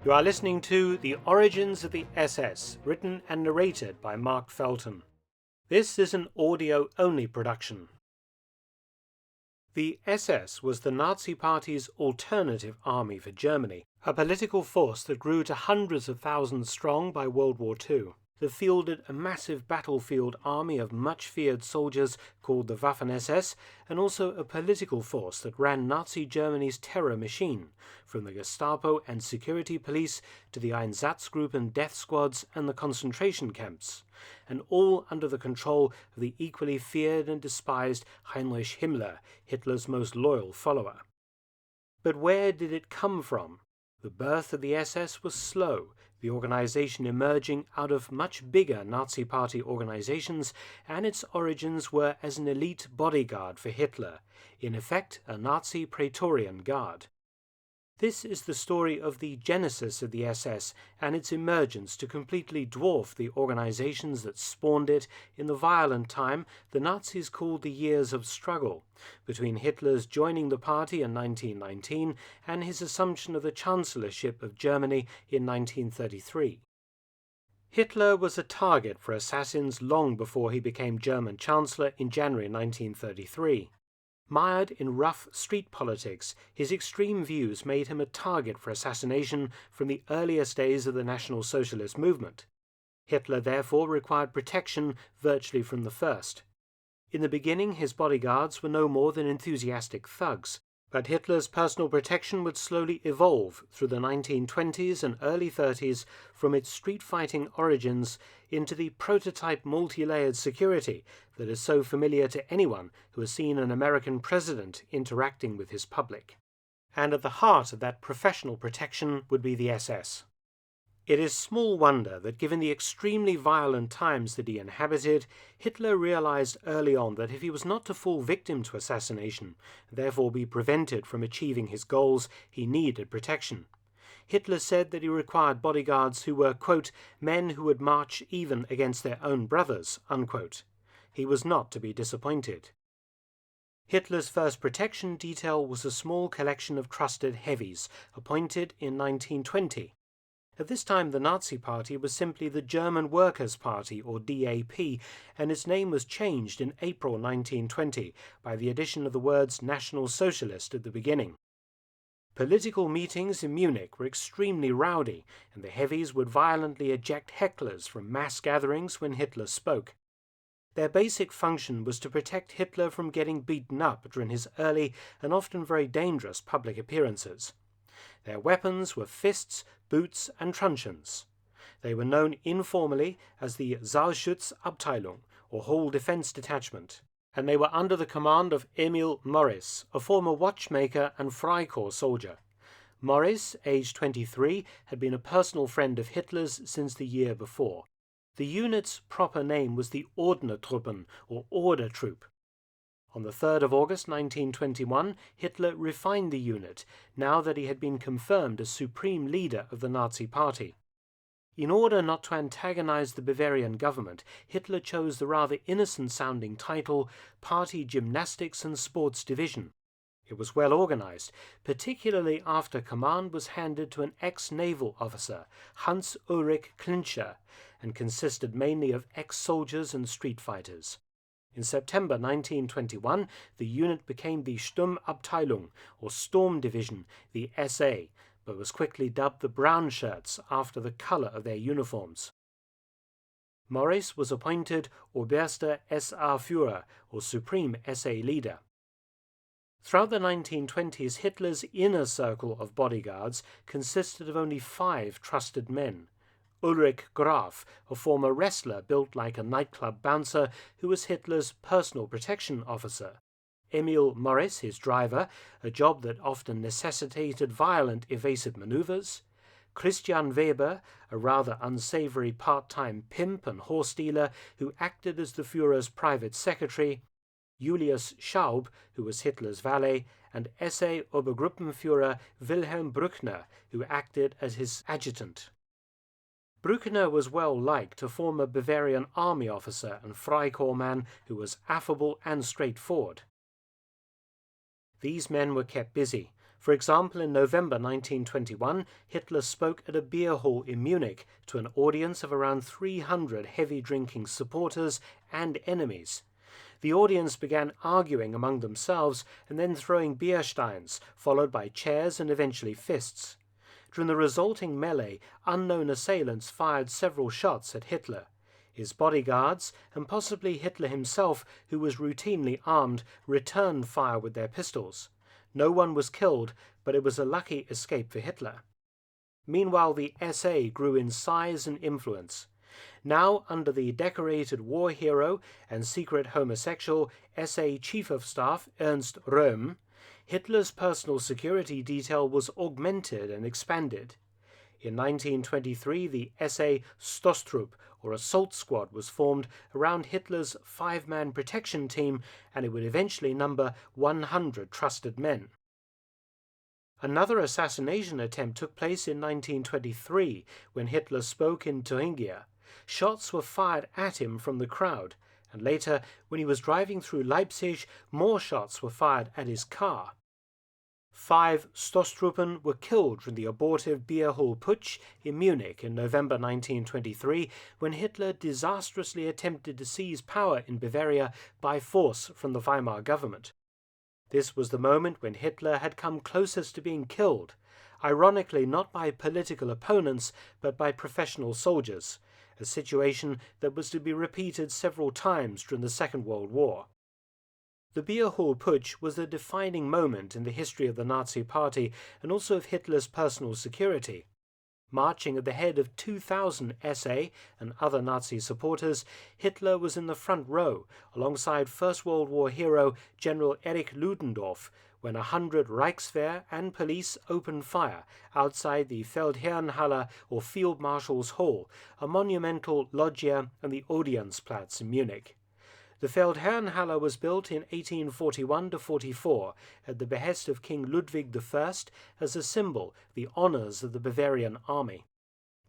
You are listening to The Origins of the SS, written and narrated by Mark Felton. This is an audio-only production. The SS was the Nazi Party's alternative army for Germany, a political force that grew to hundreds of thousands strong by World War II. They fielded a massive battlefield army of much-feared soldiers called the Waffen-SS, and also a political force that ran Nazi Germany's terror machine, from the Gestapo and security police to the Einsatzgruppen death squads and the concentration camps, and all under the control of the equally feared and despised Heinrich Himmler, Hitler's most loyal follower. But where did it come from? The birth of the SS was slow, the organization emerging out of much bigger Nazi Party organizations, and its origins were as an elite bodyguard for Hitler, in effect a Nazi Praetorian Guard. This is the story of the genesis of the SS and its emergence to completely dwarf the organizations that spawned it in the violent time the Nazis called the Years of Struggle, between Hitler's joining the party in 1919 and his assumption of the Chancellorship of Germany in 1933. Hitler was a target for assassins long before he became German Chancellor in January 1933. Mired in rough street politics, his extreme views made him a target for assassination from the earliest days of the National Socialist movement. Hitler therefore required protection virtually from the first. In the beginning, his bodyguards were no more than enthusiastic thugs, but Hitler's personal protection would slowly evolve through the 1920s and early 30s from its street-fighting origins into the prototype multi-layered security that is so familiar to anyone who has seen an American president interacting with his public. And at the heart of that professional protection would be the SS. It is small wonder that given the extremely violent times that he inhabited, Hitler realized early on that if he was not to fall victim to assassination, and therefore be prevented from achieving his goals, he needed protection. Hitler said that he required bodyguards who were, quote, men who would march even against their own brothers, unquote. He was not to be disappointed. Hitler's first protection detail was a small collection of trusted heavies, appointed in 1920. At this time, the Nazi Party was simply the German Workers' Party, or DAP, and its name was changed in April 1920 by the addition of the words National Socialist at the beginning. Political meetings in Munich were extremely rowdy, and the heavies would violently eject hecklers from mass gatherings when Hitler spoke. Their basic function was to protect Hitler from getting beaten up during his early and often very dangerous public appearances. Their weapons were fists, boots, and truncheons. They were known informally as the Saalschutzabteilung, or Hall Defense Detachment, and they were under the command of Emil Morris, a former watchmaker and Freikorps soldier. Morris, aged 23, had been a personal friend of Hitler's since the year before. The unit's proper name was the Ordnertruppen, or Order Troop. On the 3rd of August 1921, Hitler refined the unit, now that he had been confirmed as supreme leader of the Nazi Party. In order not to antagonize the Bavarian government, Hitler chose the rather innocent-sounding title Party Gymnastics and Sports Division. It was well organized, particularly after command was handed to an ex-naval officer, Hans Ulrich Klincher, and consisted mainly of ex-soldiers and street fighters. In September 1921, the unit became the Sturmabteilung, or Storm Division, the SA, but was quickly dubbed the Brown Shirts after the color of their uniforms. Morris was appointed Oberster SA Führer, or Supreme SA Leader. Throughout the 1920s, Hitler's inner circle of bodyguards consisted of only 5 trusted men. Ulrich Graf, a former wrestler built like a nightclub bouncer who was Hitler's personal protection officer. Emil Morris, his driver, a job that often necessitated violent evasive maneuvers. Christian Weber, a rather unsavory part-time pimp and horse dealer who acted as the Führer's private secretary. Julius Schaub, who was Hitler's valet, and SA Obergruppenführer Wilhelm Brückner, who acted as his adjutant. Brückner was well liked, a former Bavarian army officer and Freikorps man who was affable and straightforward. These men were kept busy, For example, in November 1921, Hitler spoke at a beer hall in Munich to an audience of around 300 heavy-drinking supporters and enemies. The audience began arguing among themselves and then throwing beer steins, followed by chairs and eventually fists. During the resulting melee, unknown assailants fired several shots at Hitler. His bodyguards, and possibly Hitler himself, who was routinely armed, returned fire with their pistols. No one was killed, but it was a lucky escape for Hitler. Meanwhile, the SA grew in size and influence. Now, under the decorated war hero and secret homosexual SA Chief of Staff Ernst Röhm, Hitler's personal security detail was augmented and expanded. In 1923, the SA Stoßtrupp, or assault squad, was formed around Hitler's 5-man protection team, and it would eventually number 100 trusted men. Another assassination attempt took place in 1923 when Hitler spoke in Thuringia. Shots were fired at him from the crowd, and later, when he was driving through Leipzig, more shots were fired at his car. 5 Stoßtruppen were killed during the abortive beer hall putsch in Munich in November 1923, when Hitler disastrously attempted to seize power in Bavaria by force from the Weimar government. This was the moment when Hitler had come closest to being killed, ironically not by political opponents but by professional soldiers, a situation that was to be repeated several times during the Second World War. The beer hall putsch was a defining moment in the history of the Nazi Party and also of Hitler's personal security. Marching at the head of 2,000 SA and other Nazi supporters, Hitler was in the front row alongside First World War hero General Erich Ludendorff when 100 Reichswehr and police opened fire outside the Feldherrnhalle or Field Marshal's Hall, a monumental loggia on the Odeonsplatz in Munich. The Feldherrnhalle was built in 1841–44 at the behest of King Ludwig I as a symbol of the honours of the Bavarian army.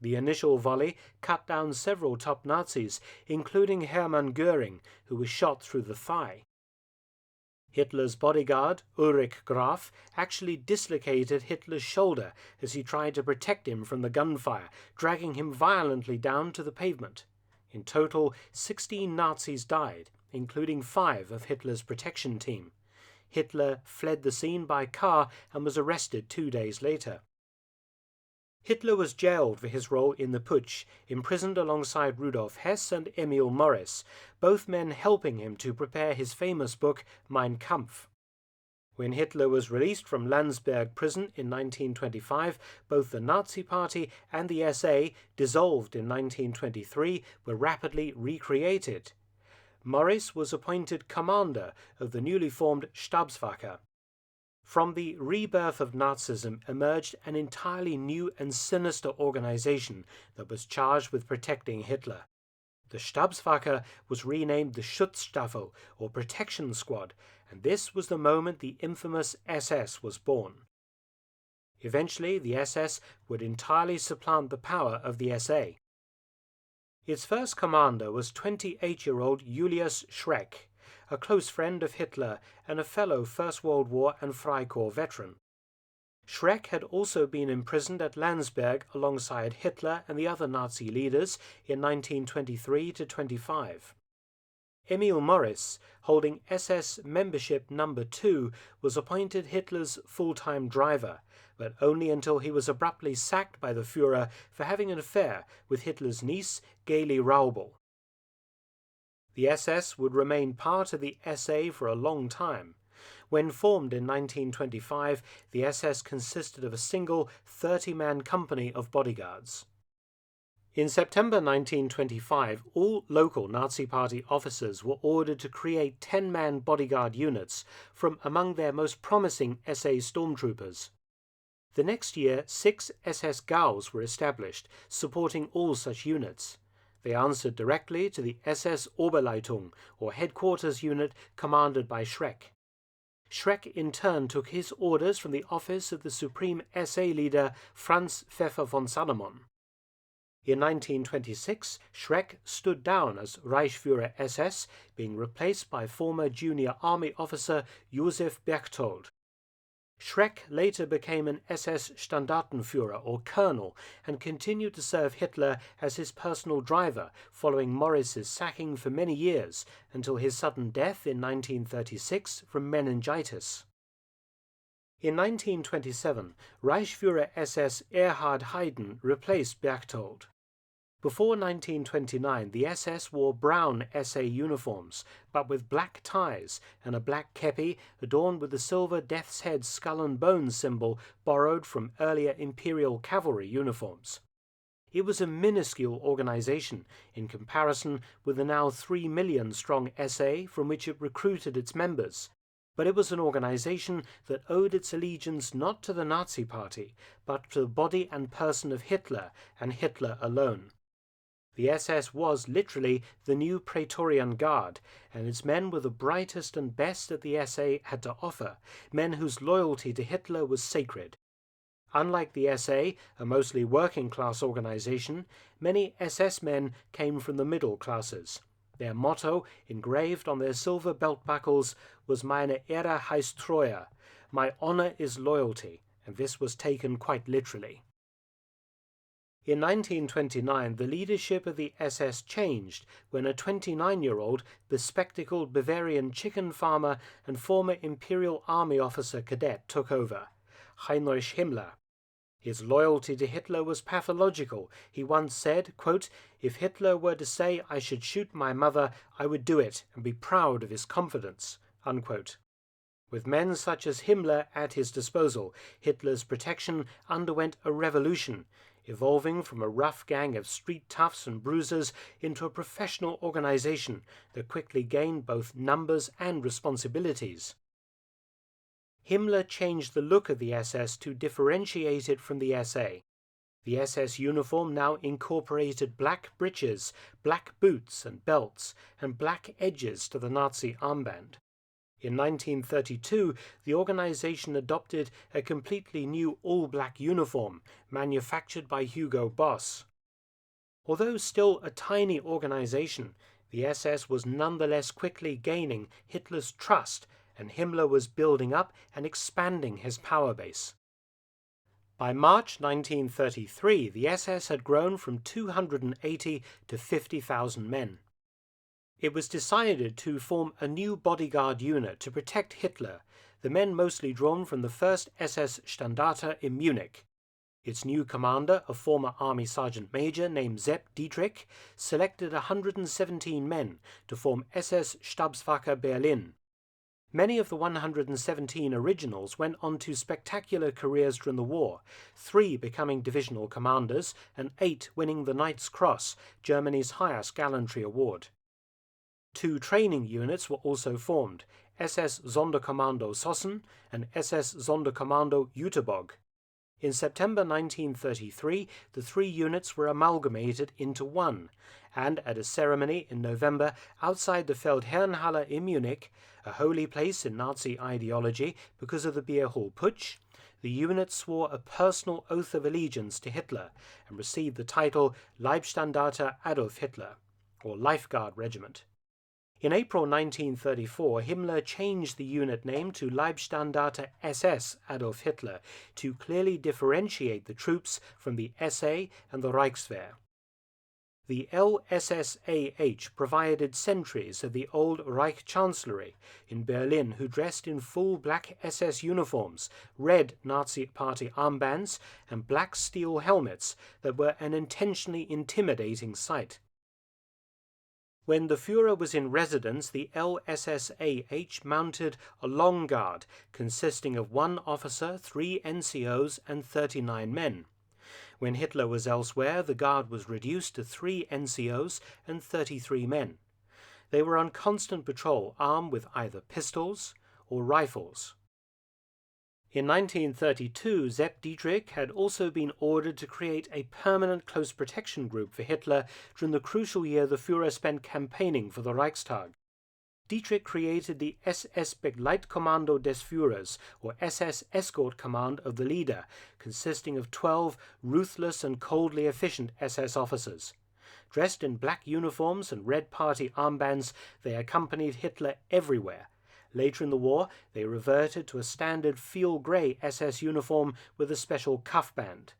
The initial volley cut down several top Nazis, including Hermann Göring, who was shot through the thigh. Hitler's bodyguard, Ulrich Graf, actually dislocated Hitler's shoulder as he tried to protect him from the gunfire, dragging him violently down to the pavement. In total, 16 Nazis died, including 5 of Hitler's protection team. Hitler fled the scene by car and was arrested 2 days later. Hitler was jailed for his role in the putsch, imprisoned alongside Rudolf Hess and Emil Morris, both men helping him to prepare his famous book Mein Kampf. When Hitler was released from Landsberg prison in 1925, both the Nazi Party and the SA, dissolved in 1923, were rapidly recreated. Morris was appointed commander of the newly formed Stubswaka. From the rebirth of Nazism emerged an entirely new and sinister organization that was charged with protecting Hitler. The Stubswaka was renamed the Schutzstaffel, or Protection Squad, and this was the moment the infamous SS was born. Eventually, the SS would entirely supplant the power of the SA. Its first commander was 28-year-old Julius Schreck, a close friend of Hitler and a fellow First World War and Freikorps veteran. Schreck had also been imprisoned at Landsberg alongside Hitler and the other Nazi leaders in 1923–25. Emil Morris, holding SS membership number 2, was appointed Hitler's full-time driver, but only until he was abruptly sacked by the Führer for having an affair with Hitler's niece, Gaily Raubel. The SS would remain part of the SA for a long time. When formed in 1925, the SS consisted of a single 30-man company of bodyguards. In September 1925, all local Nazi Party officers were ordered to create 10-man bodyguard units from among their most promising SA stormtroopers. The next year, 6 SS Gaus were established, supporting all such units. They answered directly to the SS Oberleitung, or headquarters unit commanded by Schreck. Schreck in turn took his orders from the office of the Supreme SA leader Franz Pfeffer von Salomon. In 1926, Schreck stood down as Reichsführer SS, being replaced by former junior army officer Josef Berchtold. Schreck later became an SS Standartenführer or colonel and continued to serve Hitler as his personal driver following Morris's sacking for many years until his sudden death in 1936 from meningitis. In 1927, Reichsführer SS Erhard Hayden replaced Berchtold. Before 1929, the SS wore brown SA uniforms, but with black ties and a black kepi adorned with the silver death's head skull and bones symbol borrowed from earlier imperial cavalry uniforms. It was a minuscule organization in comparison with the now 3 million strong SA from which it recruited its members. But it was an organization that owed its allegiance not to the Nazi Party, but to the body and person of Hitler and Hitler alone. The SS was literally the new Praetorian Guard, and its men were the brightest and best that the SA had to offer, men whose loyalty to Hitler was sacred. Unlike the SA, a mostly working-class organization, many SS men came from the middle classes. Their motto, engraved on their silver belt buckles, was Meine Ehre heißt Treue, my honor is loyalty, and this was taken quite literally. In 1929, the leadership of the SS changed when a 29-year-old, bespectacled Bavarian chicken farmer and former Imperial Army officer cadet took over, Heinrich Himmler. His loyalty to Hitler was pathological. He once said, quote, "If Hitler were to say I should shoot my mother, I would do it and be proud of his confidence." Unquote. With men such as Himmler at his disposal, Hitler's protection underwent a revolution, evolving from a rough gang of street toughs and bruisers into a professional organization that quickly gained both numbers and responsibilities. Himmler changed the look of the SS to differentiate it from the SA. The SS uniform now incorporated black breeches, black boots and belts, and black edges to the Nazi armband. In 1932, the organization adopted a completely new all-black uniform, manufactured by Hugo Boss. Although still a tiny organization, the SS was nonetheless quickly gaining Hitler's trust, and Himmler was building up and expanding his power base. By March 1933, the SS had grown from 280 to 50,000 men. It was decided to form a new bodyguard unit to protect Hitler, the men mostly drawn from the 1st SS Standarte in Munich. Its new commander, a former Army Sergeant Major named Sepp Dietrich, selected 117 men to form SS Stubswaka Berlin. Many of the 117 originals went on to spectacular careers during the war, 3 becoming divisional commanders and 8 winning the Knight's Cross, Germany's highest gallantry award. 2 training units were also formed, SS Sonderkommando Sossen and SS Sonderkommando Jüterbog. In September 1933, the 3 units were amalgamated into one, and at a ceremony in November outside the Feldherrnhalle in Munich, a holy place in Nazi ideology because of the Beer Hall Putsch, the unit swore a personal oath of allegiance to Hitler and received the title Leibstandarte Adolf Hitler, or Lifeguard Regiment. In April 1934, Himmler changed the unit name to Leibstandarte SS Adolf Hitler to clearly differentiate the troops from the SA and the Reichswehr. The LSSAH provided sentries of the old Reich Chancellery in Berlin who dressed in full black SS uniforms, red Nazi Party armbands, and black steel helmets that were an intentionally intimidating sight. When the Führer was in residence, the LSSAH mounted a long guard consisting of 1 officer, 3 NCOs, and 39 men. When Hitler was elsewhere, the guard was reduced to 3 NCOs and 33 men. They were on constant patrol, armed with either pistols or rifles. In 1932, Sepp Dietrich had also been ordered to create a permanent close protection group for Hitler during the crucial year the Führer spent campaigning for the Reichstag. Dietrich created the SS Begleitkommando des Führers, or SS Escort Command of the leader, consisting of 12 ruthless and coldly efficient SS officers. Dressed in black uniforms and red party armbands, they accompanied Hitler everywhere, Later in the war, they reverted to a standard field-grey SS uniform with a special cuff band.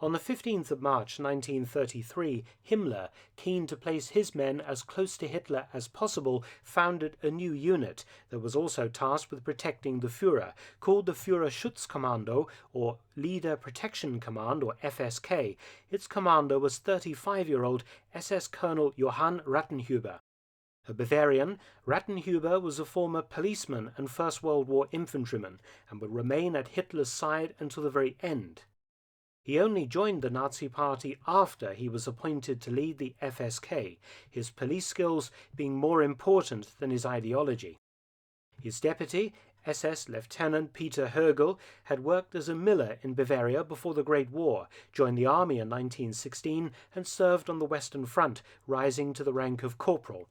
On the 15th of March 1933, Himmler, keen to place his men as close to Hitler as possible, founded a new unit that was also tasked with protecting the Führer, called the Führerschutzkommando, or Leader Protection Command, or FSK. Its commander was 35-year-old SS Colonel Johann Rattenhuber. A Bavarian, Rattenhuber was a former policeman and First World War infantryman, and would remain at Hitler's side until the very end. He only joined the Nazi Party after he was appointed to lead the FSK, his police skills being more important than his ideology. His deputy, SS Lieutenant Peter Högel, had worked as a miller in Bavaria before the Great War, joined the army in 1916, and served on the Western Front, rising to the rank of corporal.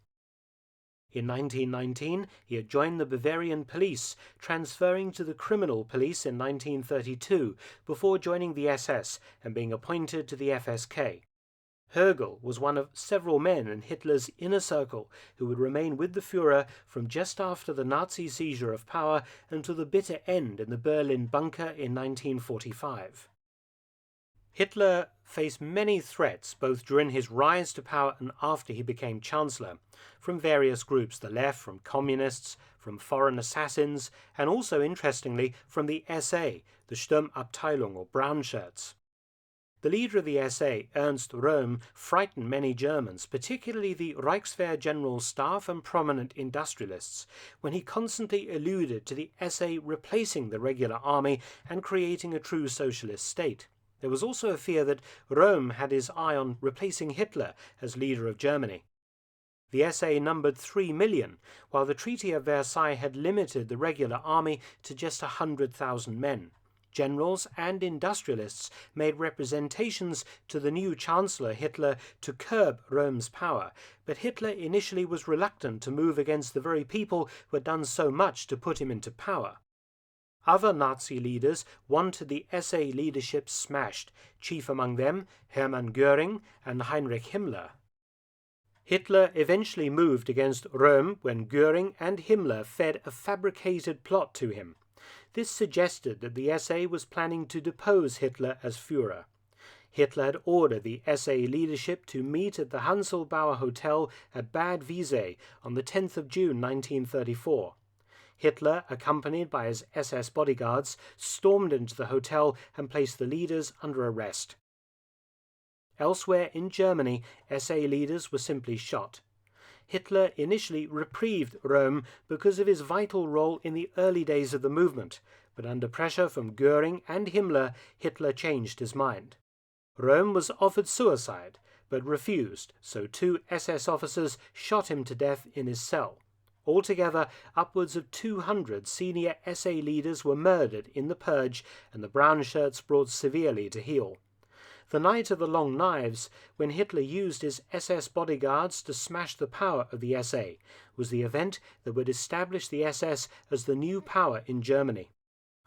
In 1919, he had joined the Bavarian police, transferring to the criminal police in 1932, before joining the SS and being appointed to the FSK. Högel was one of several men in Hitler's inner circle who would remain with the Führer from just after the Nazi seizure of power until the bitter end in the Berlin bunker in 1945. Hitler faced many threats both during his rise to power and after he became Chancellor, from various groups, the left, from communists, from foreign assassins, and also, interestingly, from the SA, the Sturmabteilung or brown shirts. The leader of the SA, Ernst Röhm, frightened many Germans, particularly the Reichswehr General Staff and prominent industrialists, when he constantly alluded to the SA replacing the regular army and creating a true socialist state. There was also a fear that Röhm had his eye on replacing Hitler as leader of Germany. The SA numbered 3 million, while the Treaty of Versailles had limited the regular army to just 100,000 men. Generals and industrialists made representations to the new Chancellor Hitler to curb Röhm's power, but Hitler initially was reluctant to move against the very people who had done so much to put him into power. Other Nazi leaders wanted the SA leadership smashed, chief among them Hermann Göring and Heinrich Himmler. Hitler eventually moved against Röhm when Göring and Himmler fed a fabricated plot to him. This suggested that the SA was planning to depose Hitler as Führer. Hitler had ordered the SA leadership to meet at the Hanselbauer Hotel at Bad Wiessee on the 10th of June 1934. Hitler, accompanied by his SS bodyguards, stormed into the hotel and placed the leaders under arrest. Elsewhere in Germany, SA leaders were simply shot. Hitler initially reprieved Röhm because of his vital role in the early days of the movement, but under pressure from Göring and Himmler, Hitler changed his mind. Röhm was offered suicide, but refused, so 2 SS officers shot him to death in his cell. Altogether, upwards of 200 senior SA leaders were murdered in the Purge, and the brown shirts brought severely to heel. The night of the Long Knives, when Hitler used his SS bodyguards to smash the power of the SA, was the event that would establish the SS as the new power in Germany.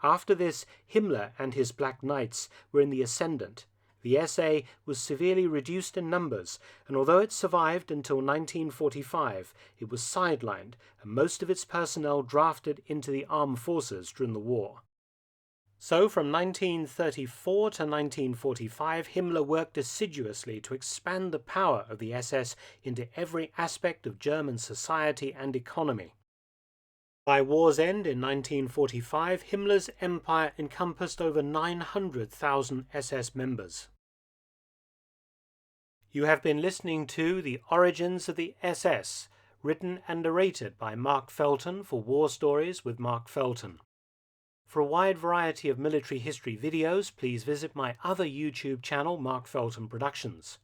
After this, Himmler and his Black Knights were in the ascendant. The SA was severely reduced in numbers, and although it survived until 1945, it was sidelined, and most of its personnel drafted into the armed forces during the war. So from 1934 to 1945, Himmler worked assiduously to expand the power of the SS into every aspect of German society and economy. By war's end in 1945, Himmler's empire encompassed over 900,000 SS members. You have been listening to The Origins of the SS, written and narrated by Mark Felton for War Stories with Mark Felton. For a wide variety of military history videos, please visit my other YouTube channel, Mark Felton Productions.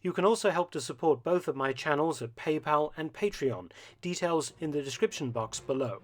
You can also help to support both of my channels at PayPal and Patreon, details in the description box below.